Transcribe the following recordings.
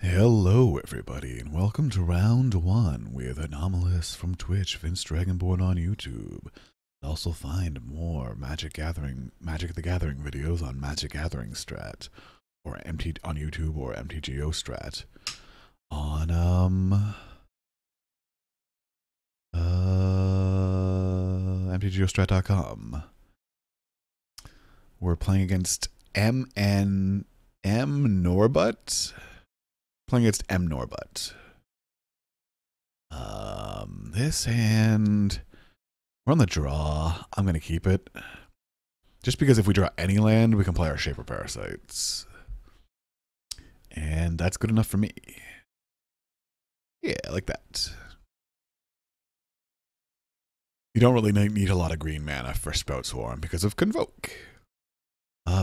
Hello, everybody, and welcome to round one with Anomalous from Twitch, Vince Dragonborn on YouTube. Also find more Magic the Gathering videos on Magic Gathering Strat, or on YouTube, or MTGO Strat on MTGOstrat.com. We're playing against M Norbut. Playing against M Norbut. This hand, we're on the draw. I'm gonna keep it, just because if we draw any land, we can play our Shaper Parasites, and that's good enough for me. Yeah, like that. You don't really need a lot of green mana for Sprout Swarm because of Convoke. I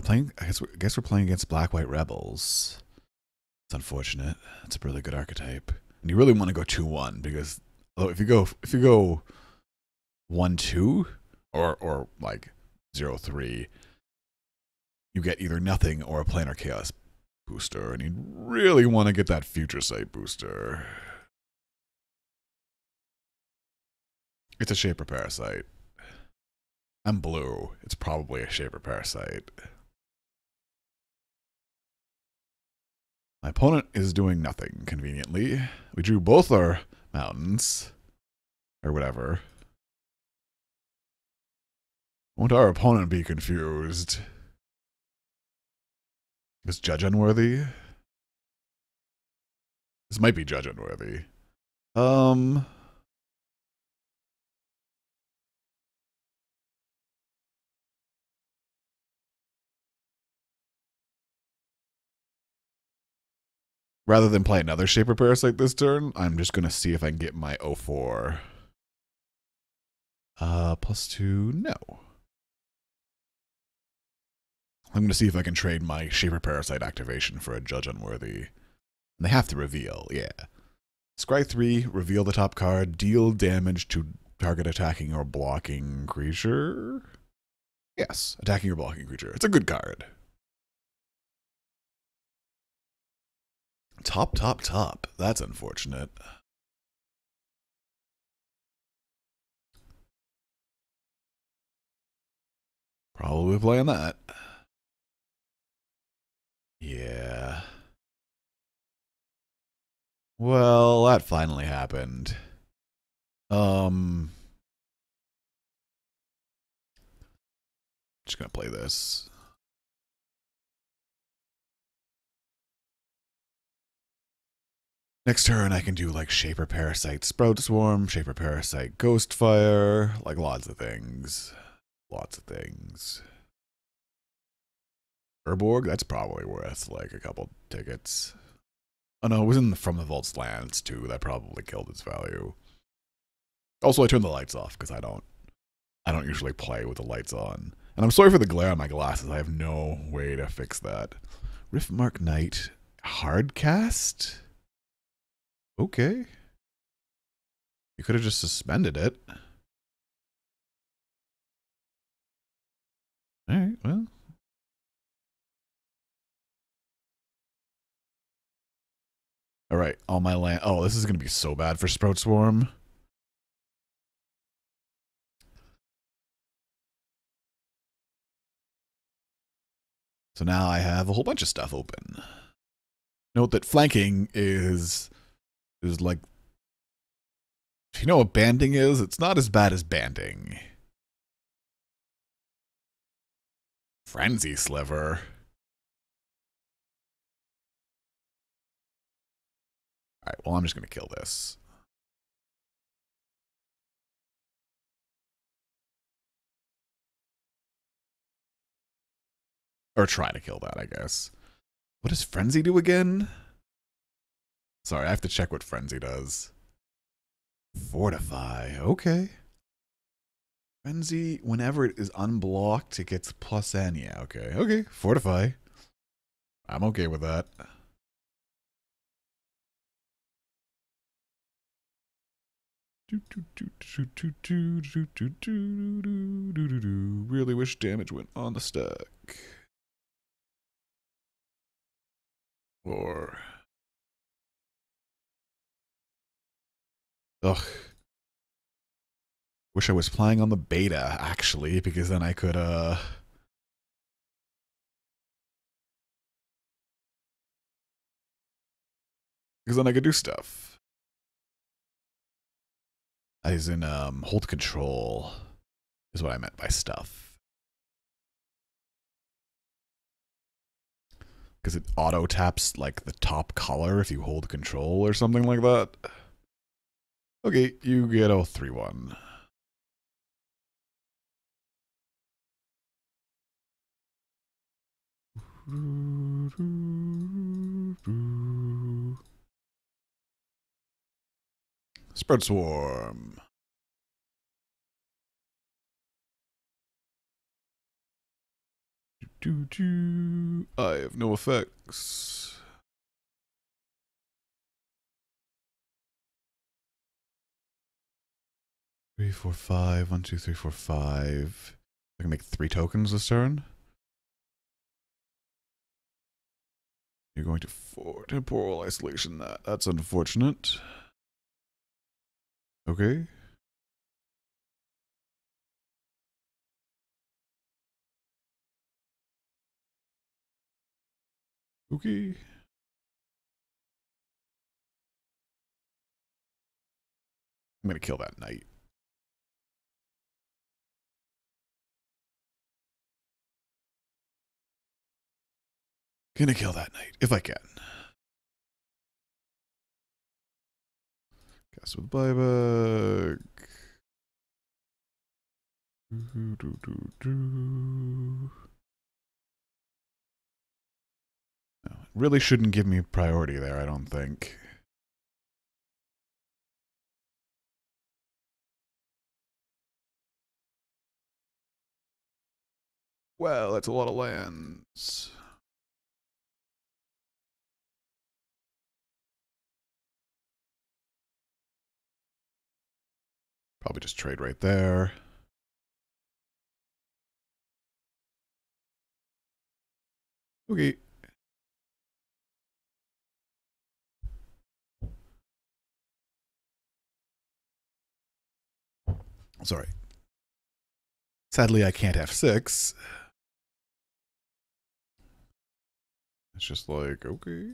guess we're playing against Black-White Rebels. It's unfortunate. It's a really good archetype, and you really want to go 2-1 because if you go 1-2 or like 0-3, you get either nothing or a planar chaos booster, and you really want to get that future sight booster. It's a Shaper Parasite. I'm blue. It's probably a Shaper Parasite. My opponent is doing nothing, conveniently. We drew both our mountains. Or whatever. Won't our opponent be confused? Is Judge Unworthy? This might be Judge Unworthy. Rather than play another Shaper Parasite this turn, I'm just going to see if I can get my 0-4. +2, no. I'm going to see if I can trade my Shaper Parasite activation for a Judge Unworthy. And they have to reveal, yeah. Scry 3, reveal the top card, deal damage to target attacking or blocking creature. Yes, attacking or blocking creature. It's a good card. Top. That's unfortunate. Probably playing that. Yeah. Well, that finally happened. Just gonna play this. Next turn, I can do like Shaper Parasite Sprout Swarm, Shaper Parasite Ghostfire, like lots of things. Lots of things. Urborg, that's probably worth like a couple tickets. Oh no, it was in the From the Vault's lands too. That probably killed its value. Also, I turned the lights off because I don't usually play with the lights on. And I'm sorry for the glare on my glasses. I have no way to fix that. Riftmark Knight, hardcast? Okay. You could have just suspended it. Alright, well. Alright, all my land. Oh, this is going to be so bad for Sprout Swarm. So now I have a whole bunch of stuff open. Note that flanking is like, if you know what banding is, it's not as bad as banding. Frenzy Sliver. Alright, well, I'm just going to kill this. Or try to kill that, I guess. What does Frenzy do again? Sorry, I have to check what Frenzy does. Fortify, okay. Frenzy, whenever it is unblocked, it gets +N. Yeah, okay. Okay, Fortify. I'm okay with that. Really wish damage went on the stack. Or Ugh. Wish I was playing on the beta, actually, because then I could, because then I could do stuff. As in, hold control is what I meant by stuff. Because it auto taps, like, the top color if you hold control or something like that. Okay, you get a 3-1. Spread Swarm. I have no effects. 3, 4, 5. 1, 2, 3, 4, 5. I can make 3 tokens this turn. You're going to 4 temporal isolation that. That's unfortunate. Okay. Okay. I'm gonna kill that knight. Gonna kill that knight if I can. Cast with buyback. No, it really shouldn't give me priority there, I don't think. Well, that's a lot of lands. Probably just trade right there. Okay. Sorry. Sadly, I can't F6. It's just like, okay.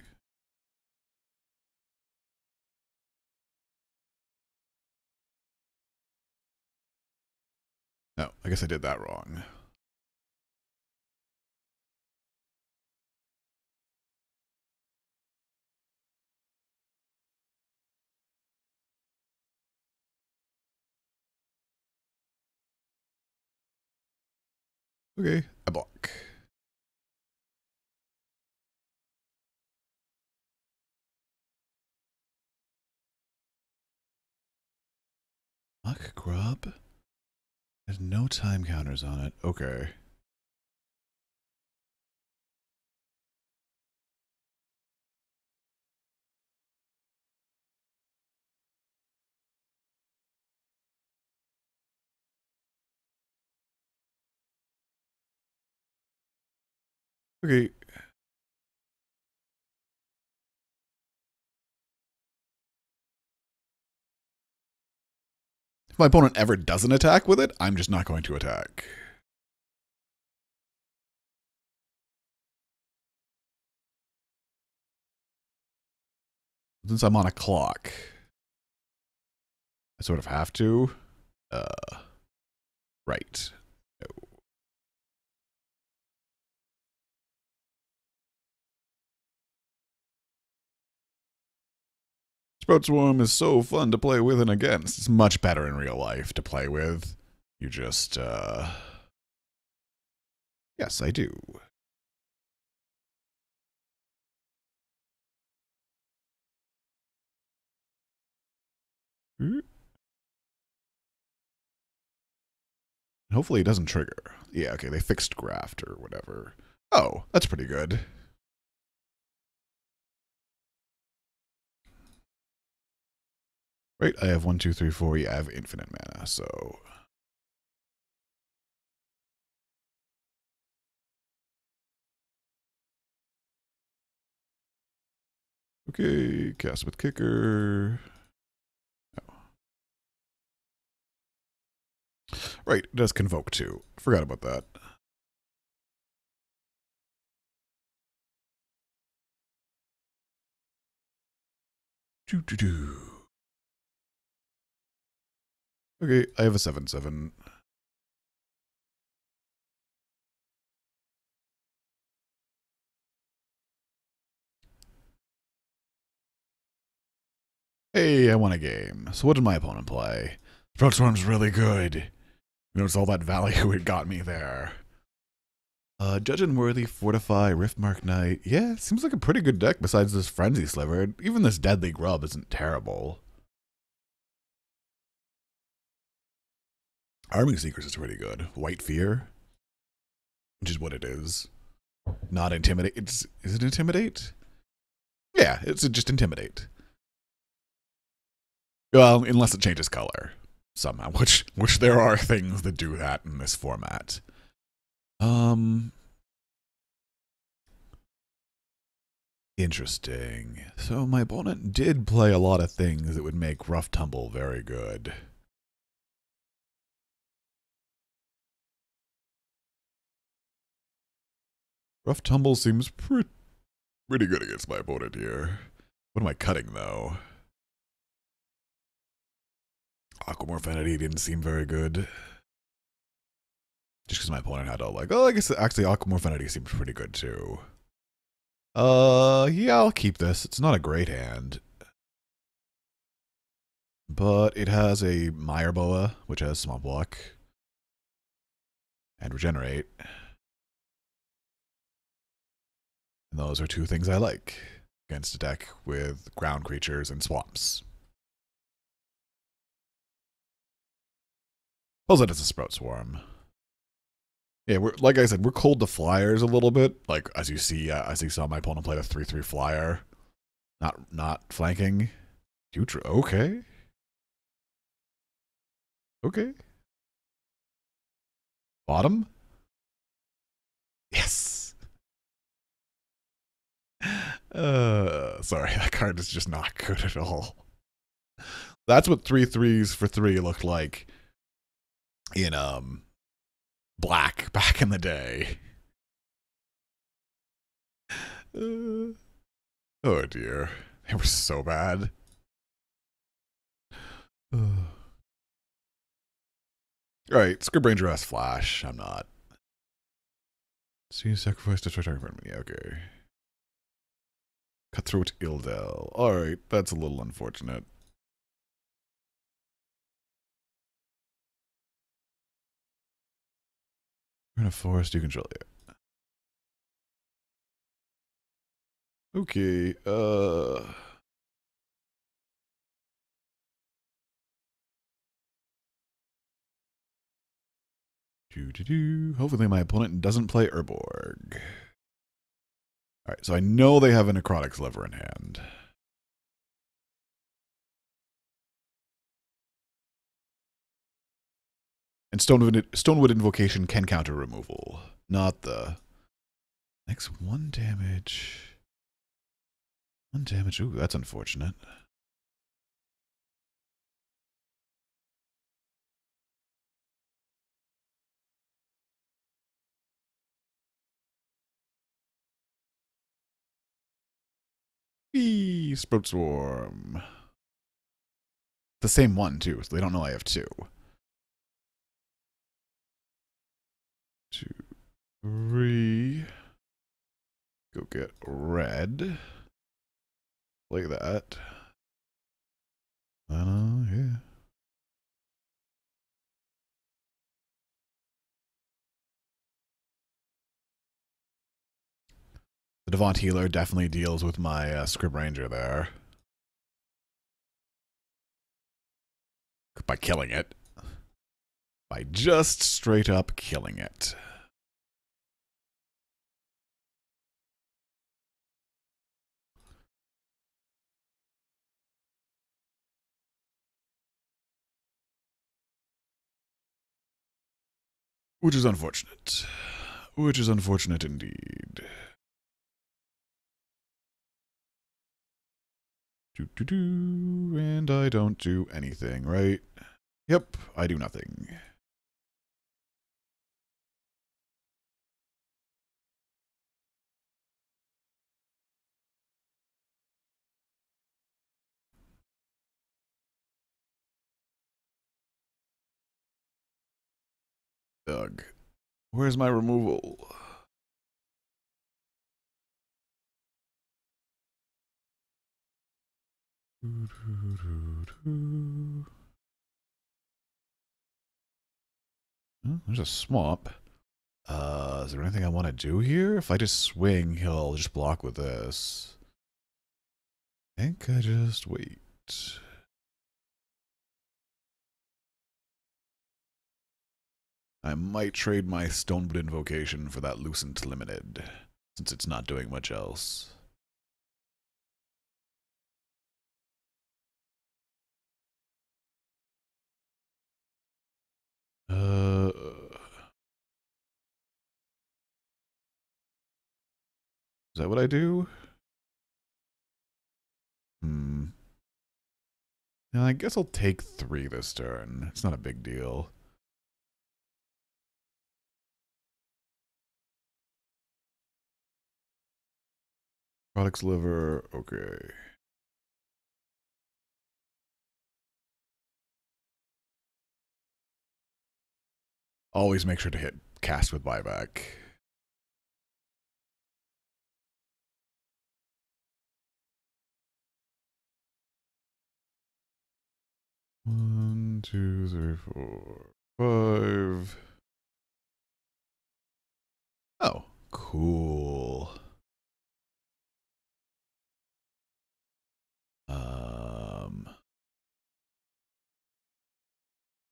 No, I guess I did that wrong. Okay, I block. Muck grub? There's no time counters on it. Okay. Okay. If my opponent ever doesn't attack with it, I'm just not going to attack. Since I'm on a clock, I sort of have to. Right. No. Sprout Swarm is so fun to play with and against. It's much better in real life to play with. You just, Yes, I do. Hopefully it doesn't trigger. Yeah, okay, they fixed graft or whatever. Oh, that's pretty good. Right, I have 1, 2, 3, 4. Yeah, I have infinite mana, so. Okay, cast with kicker. Oh. Right, it does Convoke too. Forgot about that. Doo-doo-doo. Okay, I have a 7/7. Hey, I won a game. So what did my opponent play? Sprout Swarm's really good. You notice all that value it got me there. Judge Unworthy, Fortify, Riftmark Knight. Yeah, seems like a pretty good deck besides this Frenzy Sliver. Even this Deadly Grub isn't terrible. Arming Seekers is pretty good. White Fear, which is what it is. Not Intimidate. Is it Intimidate? Yeah, it's just Intimidate. Well, unless it changes color somehow, which there are things that do that in this format. Interesting. So my opponent did play a lot of things that would make Rough Tumble very good. Rough Tumble seems pretty good against my opponent here. What am I cutting, though? Aquamorph Entity didn't seem very good. Just because my opponent had all like, oh, I guess actually Aquamorph Entity seems pretty good, too. Yeah, I'll keep this. It's not a great hand. But it has a Mire Boa, which has Swamp Walk. And Regenerate. And those are two things I like against a deck with ground creatures and swamps. Pulls it as a Sprout Swarm. Yeah, we're like I said, we're cold to flyers a little bit. Like as you saw my opponent play the 3/3 flyer, not flanking. Future, okay, okay. Bottom, yes. Sorry, that card is just not good at all. That's what 3/3s for 3 looked like in Black back in the day. Oh dear, they were so bad. Alright, Scrib Ranger has Flash. I'm not. See, sacrifice, destroy target enemy. Okay. Cutthroat Ildel. Alright, that's a little unfortunate. We're in a forest, you control it. Okay, Hopefully my opponent doesn't play Urborg. Alright, so I know they have a Necrotic Sliver in hand. And Stonewood Invocation can counter removal. Not the... Next 1 damage. 1 damage. Ooh, that's unfortunate. Eee, Sprout Swarm. The same one, too, so they don't know I have 2. 2, 3. Go get red. Play that. Yeah. The Devant Healer definitely deals with my Scrib Ranger there. By killing it. By just straight up killing it. Which is unfortunate. Which is unfortunate indeed. And I don't do anything, right? Yep, I do nothing. Ugh. Where's my removal? Oh, there's a swamp. Is there anything I want to do here? If I just swing, he'll just block with this. I think I just wait. I might trade my Stonewood Invocation for that Lucent Limited, since it's not doing much else. Is that what I do? Hmm. Yeah, I guess I'll take 3 this turn. It's not a big deal. Products liver, okay. Always make sure to hit cast with buyback. One, two, three, 4, 5. Oh, cool.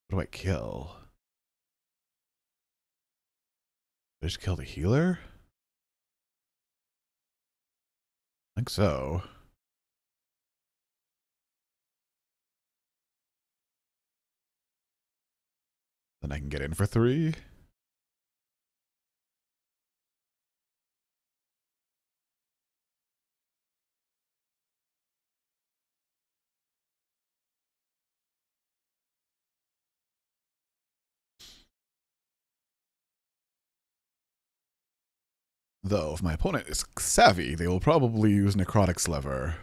What do I kill? Did I just kill the healer? I think so. Then I can get in for 3. Though, if my opponent is savvy, they will probably use Necrotic's Lever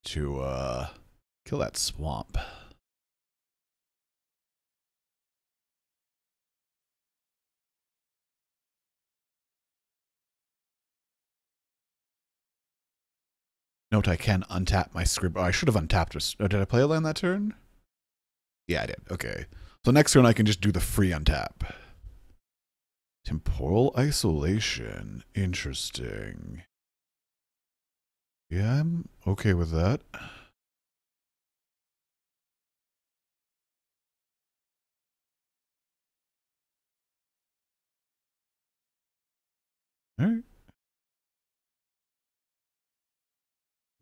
to kill that swamp. Note I can untap my script. Oh, I should have untapped. Oh, did I play a land that turn? Yeah, I did. Okay. So next turn I can just do the free untap. Temporal isolation. Interesting. Yeah, I'm okay with that. Alright.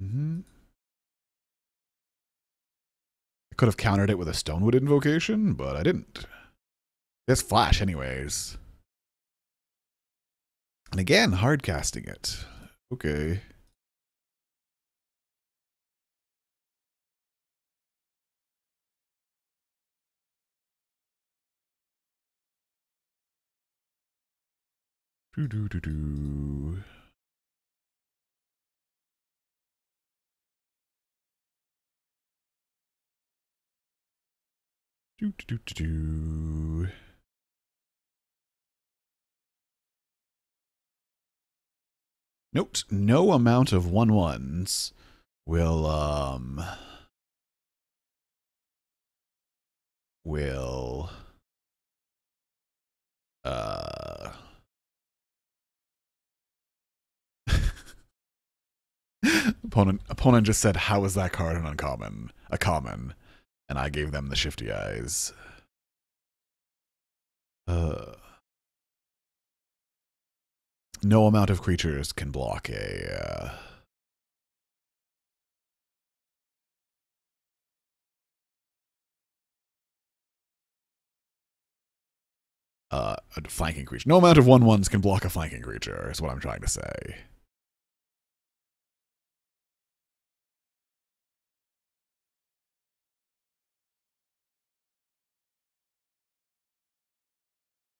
I could have countered it with a Stonewood Invocation, but I didn't. It's flash anyways. And again, hard casting it. Okay. Do. Do. Note, no amount of 1/1s will uh opponent just said, how is that card an uncommon? A common. And I gave them the shifty eyes. No amount of creatures can block a flanking creature. No amount of 1/1s can block a flanking creature, is what I'm trying to say.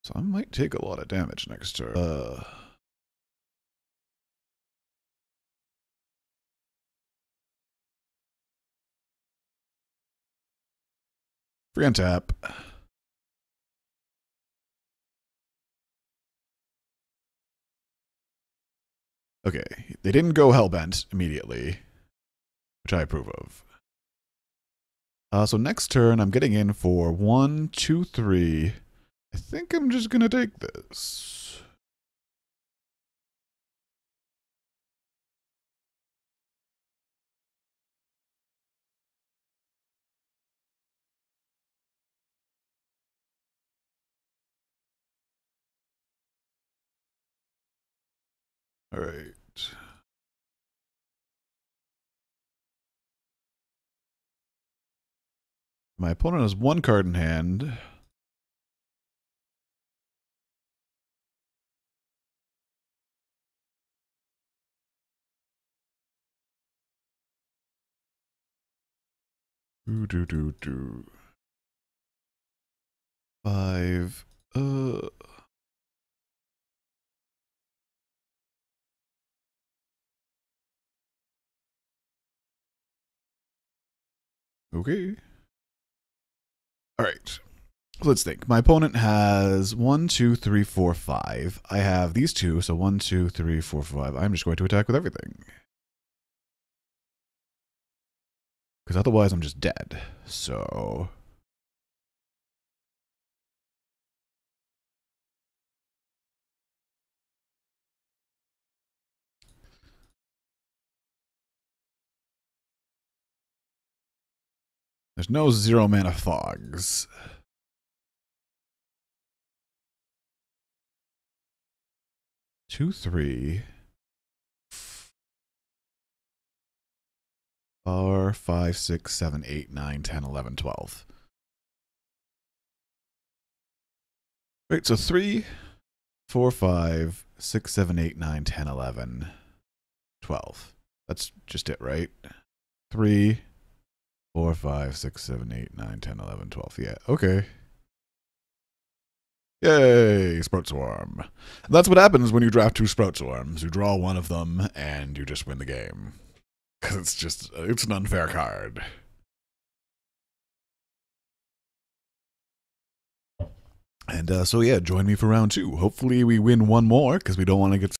So I might take a lot of damage next turn. Free untap. Okay, they didn't go Hellbent immediately, which I approve of. So next turn, I'm getting in for 1, 2, 3. I think I'm just gonna take this. All right. My opponent has 1 card in hand. Do. 5. Okay. All right. So let's think. My opponent has 1, 2, 3, 4, 5. I have these two, so 1, 2, 3, 4, 5. I'm just going to attack with everything. Because otherwise I'm just dead. So... there's no 0 mana fogs. 2, 3... 4, 5, 6, 7, 8, 9, 10, 11, 12. Right, so 3, 4, 5, 6, 7, 8, 9, 10, 11, 12. That's just it, right? 3, 4, 5, 6, 7, 8, 9, 10, 11, 12. Yeah, okay. Yay, Sprout Swarm. That's what happens when you draft 2 Sprout Swarms. You draw one of them, and you just win the game. Because it's an unfair card. And so yeah, join me for round 2. Hopefully we win one more, because we don't want to get